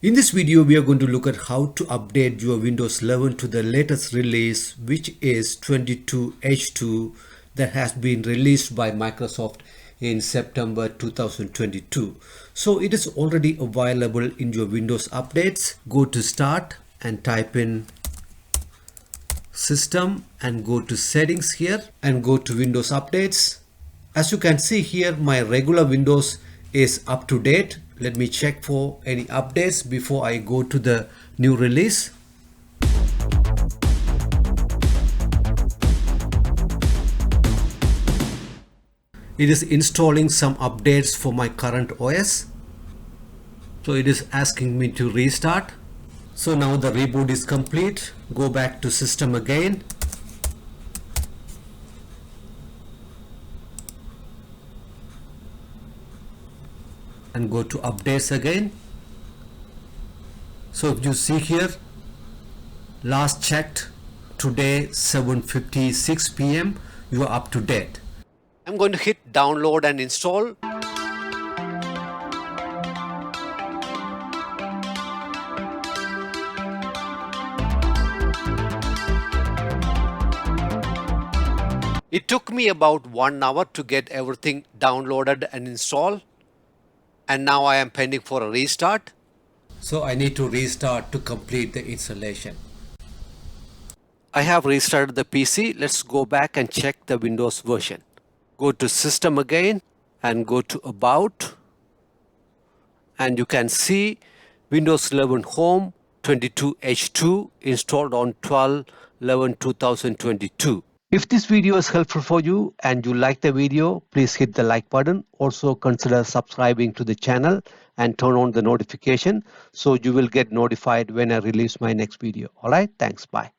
In this video, we are going to look at how to update your Windows 11 to the latest release, which is 22H2 that has been released by Microsoft in September 2022. So it is already available in your Windows updates. Go to Start and type in System and go to Settings here and go to Windows Updates. As you can see here, my regular Windows is up to date. Let me check for any updates before I go to the new release. It is installing some updates for my current OS. So it is asking me to restart. So now the reboot is complete. Go back to System again. And go to Updates again. So if you see here, last checked today 7:56 p.m. you are up to date. I'm going to hit download and install. It took me about 1 hour to get everything downloaded and installed. And now I am pending for a restart. So I need to restart to complete the installation. I have restarted the PC. Let's go back and check the Windows version. Go to System again and go to About. And you can see Windows 11 Home 22H2 installed on 12/11/2022. If this video is helpful for you and you like the video, please hit the like button. Also consider subscribing to the channel and turn on the notification so you will get notified when I release my next video. All right, thanks. Bye.